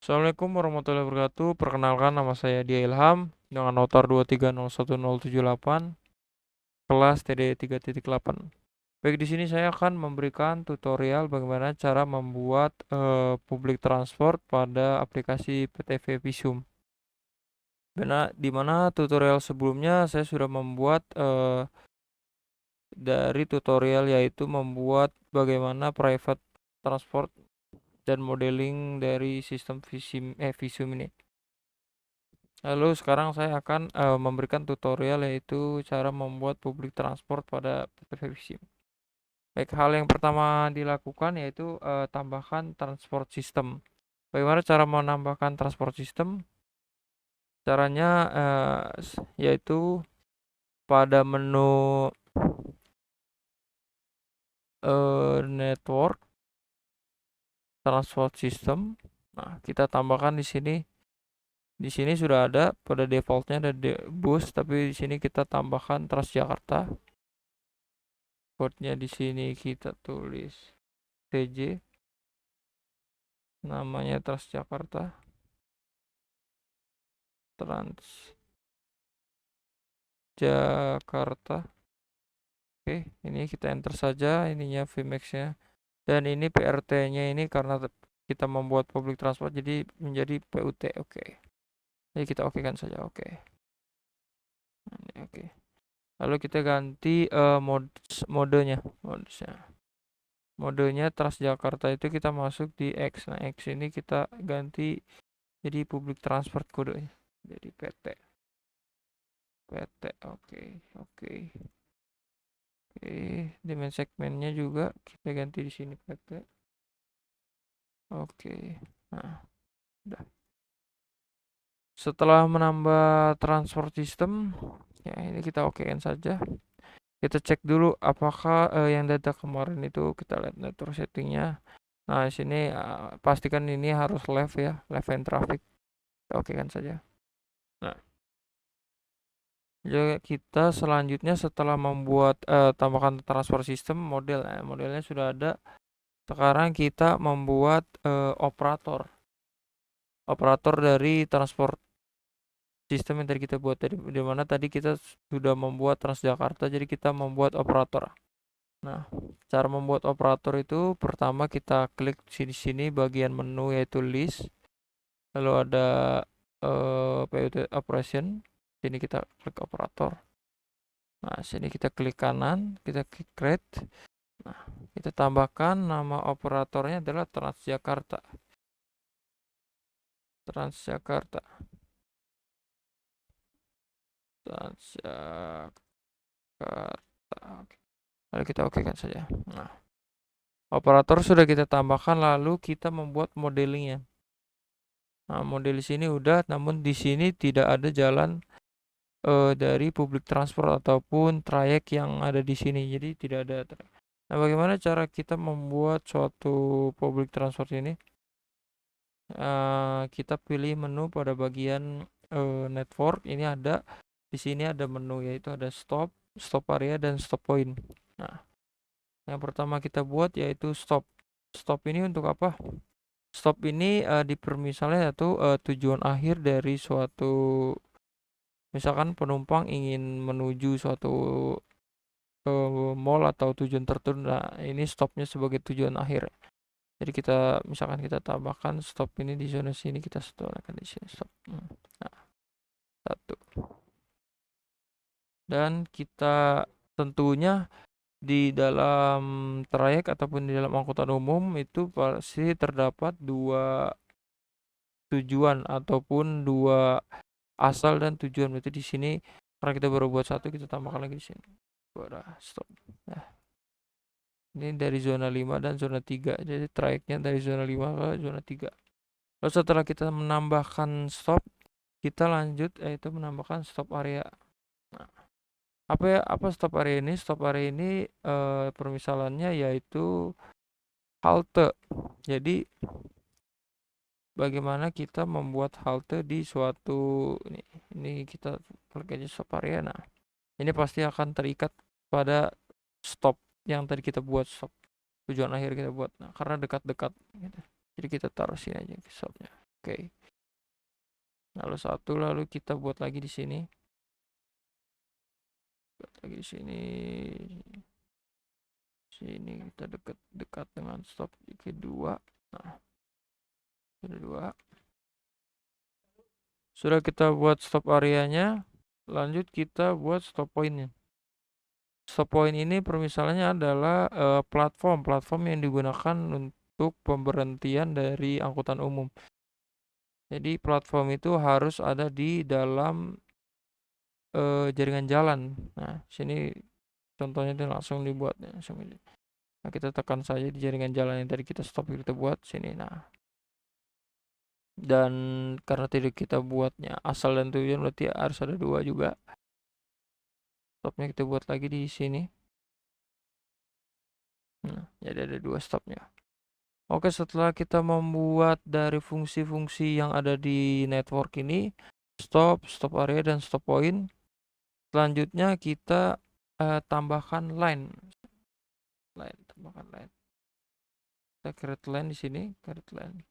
Assalamualaikum warahmatullahi wabarakatuh. Perkenalkan, nama saya Dia Ilham dengan notar 2301078, kelas TD 3.8. Baik, di sini saya akan memberikan tutorial bagaimana cara membuat public transport pada aplikasi PTV Visum. Di mana tutorial sebelumnya saya sudah membuat dari tutorial, yaitu membuat bagaimana private transport dan modeling dari sistem Visum ini. Lalu sekarang saya akan memberikan tutorial, yaitu cara membuat public transport pada PTV Visum. Baik, hal yang pertama dilakukan yaitu tambahkan transport system. Bagaimana cara menambahkan transport system? Caranya yaitu pada menu network transport system. Nah, kita tambahkan di sini. Di sini sudah ada, pada defaultnya ada bus, tapi di sini kita tambahkan Transjakarta. Code-nya di sini kita tulis TJ, namanya Transjakarta. Oke, ini kita enter saja ininya Vmax-nya. Dan ini PRT-nya ini karena kita membuat public transport jadi menjadi PUT. Oke. Jadi kita oke-kan saja. Oke. Ini oke. Lalu kita ganti modenya. Modenya Transjakarta itu kita masuk di X. Nah, X ini kita ganti jadi public transport kodenya. Jadi PT. Oke. Dimen segmennya juga kita ganti di sini PT. Oke. Nah, udah. Setelah menambah transport system, ya ini kita okein saja. Kita cek dulu apakah yang data kemarin itu, kita lihat network settingnya. Nah, di sini pastikan ini harus left ya, left and traffic. Kita okekan saja. Nah, juga kita selanjutnya setelah membuat tambahkan transport system model, modelnya sudah ada. Sekarang kita membuat operator dari transport sistem yang tadi kita buat tadi, di mana tadi kita sudah membuat Transjakarta, jadi kita membuat operator. Nah, cara membuat operator itu pertama kita klik di sini bagian menu yaitu list, lalu ada PUT operation. Sini kita klik operator. Nah, sini kita klik kanan, kita klik create. Nah, kita tambahkan nama operatornya adalah Transjakarta. Transjakarta. Oke. Lalu kita okekan saja. Nah, operator sudah kita tambahkan, lalu kita membuat modelingnya. Nah, model di sini udah, namun di sini tidak ada jalan dari public transport ataupun trayek yang ada di sini. Jadi tidak ada. Nah, bagaimana cara kita membuat suatu public transport ini? Kita pilih menu pada bagian network. Ini ada di sini ada menu, yaitu ada stop area dan stop point. Nah, yang pertama kita buat yaitu stop. Stop ini untuk apa? Stop ini misalnya yaitu tujuan akhir dari suatu, misalkan penumpang ingin menuju suatu mall atau tujuan tertentu. Nah, ini stopnya sebagai tujuan akhir. Jadi misalkan kita tambahkan stop ini di zona sini, kita setelahkan di sini stop. Nah, satu. Dan kita tentunya di dalam trayek ataupun di dalam angkutan umum itu pasti terdapat dua tujuan ataupun dua asal dan tujuan. Berarti di sini karena kita baru buat satu, kita tambahkan lagi di sini. Stop. Nah, ini dari zona 5 dan zona 3. Jadi trayeknya dari zona 5 ke zona 3. Lalu setelah kita menambahkan stop, kita lanjut yaitu menambahkan stop area. Nah, apa stop area ini? Stop area ini permisalannya yaitu halte. Jadi bagaimana kita membuat halte di suatu ini kita klik aja stop area. Nah, ini pasti akan terikat pada stop yang tadi kita buat stop. tujuan akhir kita buat. Nah, karena dekat-dekat gitu. Jadi kita taruh sini aja stopnya. Oke. Lalu satu, lalu kita buat lagi di sini. Buat lagi di sini. Sini kita dekat dengan stop kedua. Nah, kedua. Sudah kita buat stop areanya. Lanjut kita buat stop pointnya. Stop point ini permisalannya adalah platform yang digunakan untuk pemberhentian dari angkutan umum. Jadi platform itu harus ada di dalam jaringan jalan. Nah, sini contohnya itu langsung dibuatnya. Nah, kita tekan saja di jaringan jalan yang tadi kita stop, kita buat sini. Nah, dan karena tidak kita buatnya asal dan tujuan, berarti harus ada dua juga. Stopnya kita buat lagi di sini. Nah, jadi ada dua stopnya. Oke, setelah kita membuat dari fungsi-fungsi yang ada di network ini, stop area, dan stop point, selanjutnya kita tambahkan line. Tambahkan line. Kita create line di sini, create line.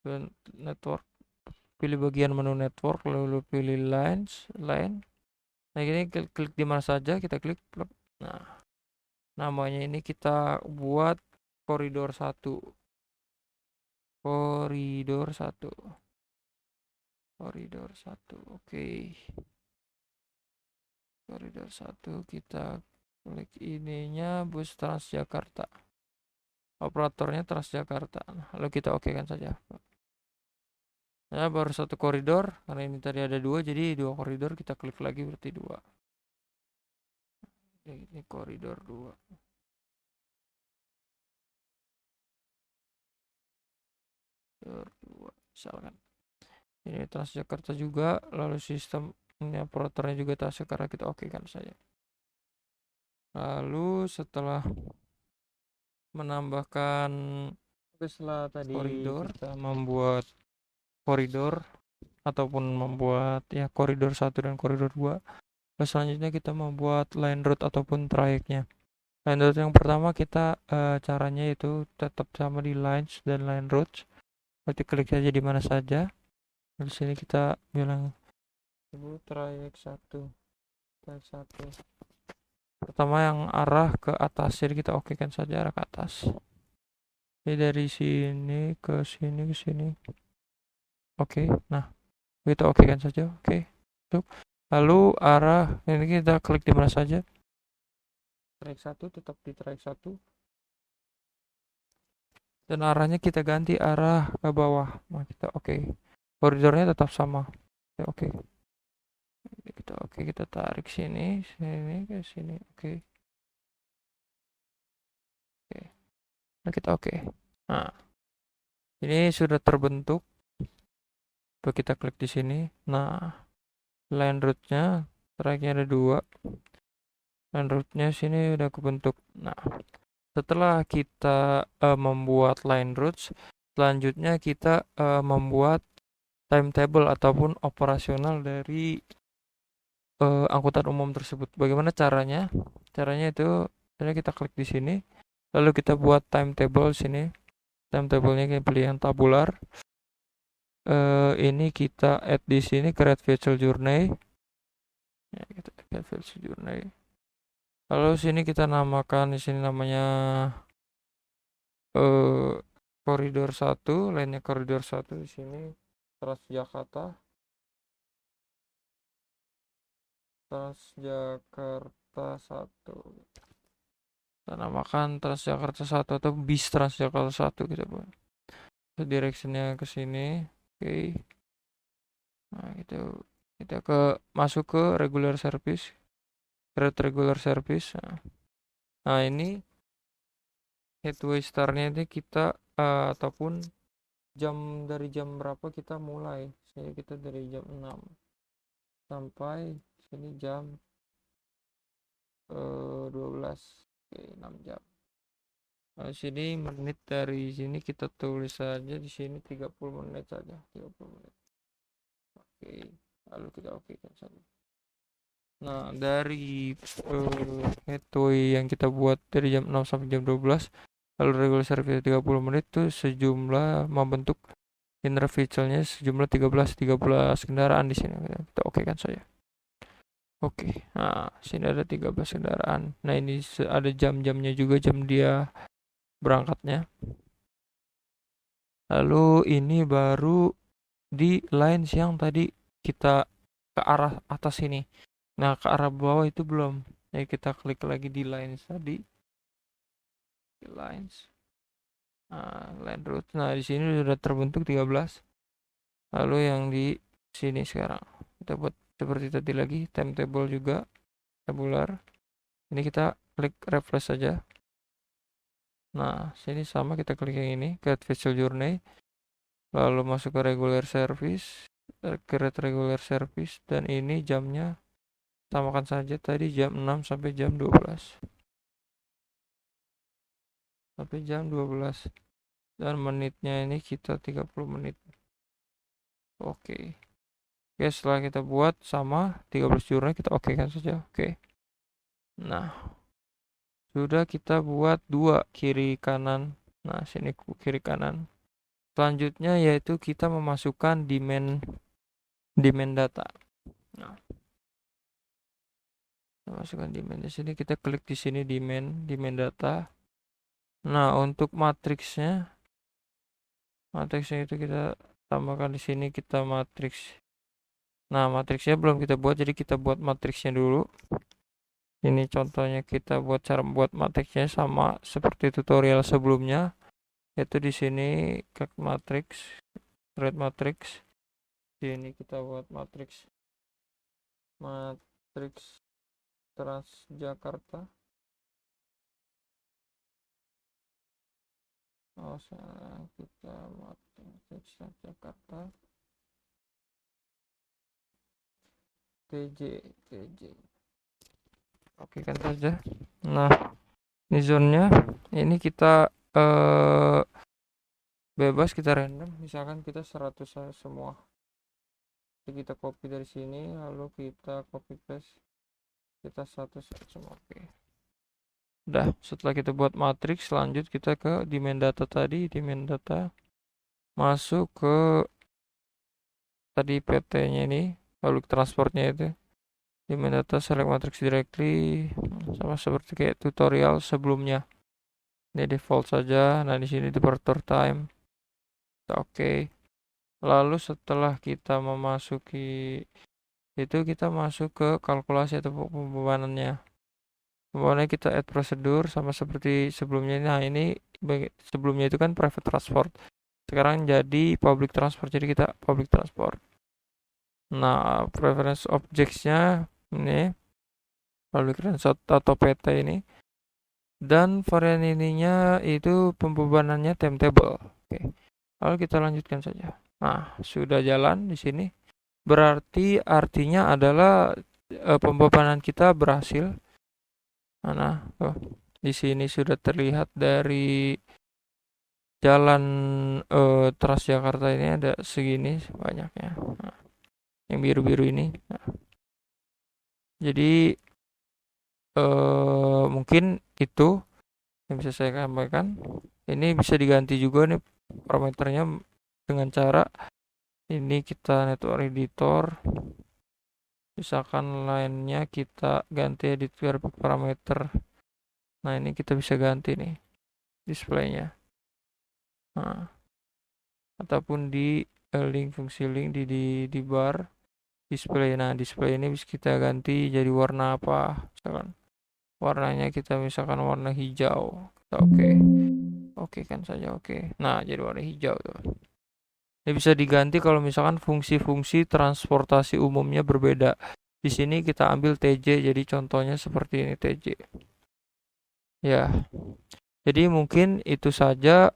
Dan network, pilih bagian menu network, lalu pilih line. Nah, ini klik di mana saja, kita klik. Nah, namanya ini kita buat koridor 1. Koridor 1. Oke. Koridor 1 kita klik ininya bus Transjakarta. Operatornya Transjakarta. Nah, lalu kita oke kan saja. Nah, baru satu koridor, karena ini tadi ada dua, jadi dua koridor, kita klik lagi berarti dua. Ini koridor 2. Misalkan ini Transjakarta juga, lalu sistem ini operatornya juga Transjakarta, kita oke kan saja. Lalu setelah menambahkan, setelah tadi koridor, kita membuat koridor ataupun membuat ya koridor 1 dan koridor 2. Selanjutnya kita membuat line route ataupun trayeknya. Line route yang pertama kita caranya itu tetap sama di lines dan line routes. Berarti klik saja di mana saja. Di sini kita bilang trayek 1. Pertama yang arah ke atas, jadi kita oke kan saja arah ke atas. Jadi dari sini ke sini ke sini. Oke, nah kita oke kan saja. Oke. Lalu arah ini kita klik di mana saja. Track 1, tetap di track 1. Dan arahnya kita ganti arah ke bawah. Nah, kita oke. Koridornya tetap sama. Oke. Kita tarik sini ke sini. Oke. Nah, kita oke. Nah, ini sudah terbentuk. Coba kita klik di sini. Nah, line route-nya tracknya ada 2. Line route-nya sini udah kebentuk. Nah, setelah kita membuat line routes, selanjutnya kita membuat timetable ataupun operasional dari angkutan umum tersebut. Bagaimana caranya? Caranya itu kita klik di sini, lalu kita buat timetable sini. Timetable-nya kita pilih yang tabular. Ini kita add di sini create virtual journey. Ya, kita create virtual journey. Lalu sini kita namakan, di sini namanya koridor 1, lainnya koridor 1 di sini Transjakarta 1. Kita namakan Transjakarta 1 atau bis Transjakarta 1 gitu, Bu. Directionnya ke sini. Oke. Nah, kita masuk ke regular service. Create regular service. Nah, ini headway start-nya ini kita ataupun dari jam berapa kita mulai. Saya kita dari jam 6 sampai sini jam 12. Oke, 6 jam. Nah, sini menit, dari sini kita tulis saja di sini 30 menit saja, 30 menit. Oke, lalu kita oke kan saja. Nah, dari headway yang kita buat dari jam 6 sampai jam 12, lalu regular service 30 menit tuh sejumlah membentuk intervalnya sejumlah 13 kendaraan di sini. Kita oke kan saja. Oke. Nah, sini ada 13 kendaraan. Nah, ini ada jam-jamnya juga, jam dia berangkatnya. Lalu ini baru di lines yang tadi kita ke arah atas ini. Nah, ke arah bawah itu belum. Jadi kita klik lagi di lines tadi. Di lines. Nah, line route. Nah, di sini sudah terbentuk 13. Lalu yang di sini sekarang kita buat seperti tadi lagi, timetable juga, tabular. Ini kita klik refresh saja. Nah, sini sama, kita klik yang ini, create visual journey. Lalu masuk ke regular service, create regular service, dan ini jamnya samakan saja tadi jam 6 sampai jam 12. Sampai jam 12. Dan menitnya ini kita 30 menit. Oke. Oke, setelah kita buat sama 13 journey, kita oke kan saja. Oke. Nah, sudah kita buat 2 kiri kanan. Nah, sini kiri kanan. Selanjutnya yaitu kita memasukkan demand data. Nah, masukkan demand di sini, kita klik di sini demand data. Nah, untuk matriksnya itu kita tambahkan di sini, kita matriks. Nah, matriksnya belum kita buat, jadi kita buat matriksnya dulu. Ini contohnya, kita buat cara membuat matriksnya sama seperti tutorial sebelumnya, yaitu di sini klik matriks, create matriks. Di sini kita buat matriks Transjakarta. Kita matriks Transjakarta. TJ. Oke kan saja. Nah, ini zone-nya. Ini kita bebas, kita random. Misalkan kita 100 semua. Jadi kita copy dari sini, lalu kita copy paste. Kita 100 semua. Oke. Udah, setelah kita buat matriks, lanjut kita ke demand data tadi. Demand data. Masuk ke tadi PT-nya ini, lalu transportnya itu. Demand data, select matrix directly, sama seperti kayak tutorial sebelumnya. Ini default saja. Nah, di sini departure time. Oke. Lalu setelah kita memasuki itu, kita masuk ke kalkulasi atau pembebanannya. Pembebanannya kita add prosedur sama seperti sebelumnya. Nah, ini sebelumnya itu kan private transport. Sekarang jadi public transport. Jadi kita public transport. Nah, preference objects-nya ini public transport atau PT ini. Dan varian ininya itu pembebanannya timetable. Oke. Lalu kita lanjutkan saja. Nah, sudah jalan di sini. Berarti artinya adalah pembebanan kita berhasil. Nah, di sini sudah terlihat dari jalan Transjakarta ini ada segini banyaknya. Nah, yang biru-biru ini. Nah, jadi mungkin itu yang bisa saya sampaikan. Ini bisa diganti juga nih parameternya dengan cara ini, kita network editor, misalkan line-nya kita ganti editor parameter. Nah, ini kita bisa ganti nih display-nya. Nah, ataupun di link, fungsi link di bar display. Nah, display ini bisa kita ganti jadi warna apa, misalkan warnanya kita misalkan warna hijau. Oke kan saja. Oke. Nah, jadi warna hijau tuh. Ini bisa diganti kalau misalkan fungsi-fungsi transportasi umumnya berbeda. Di sini kita ambil TJ, jadi contohnya seperti ini TJ. Ya. Jadi mungkin itu saja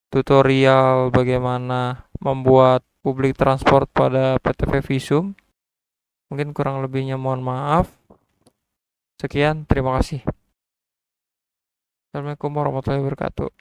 tutorial bagaimana membuat public transport pada PTP Visum. Mungkin kurang lebihnya mohon maaf. Sekian, terima kasih. Assalamualaikum warahmatullahi wabarakatuh.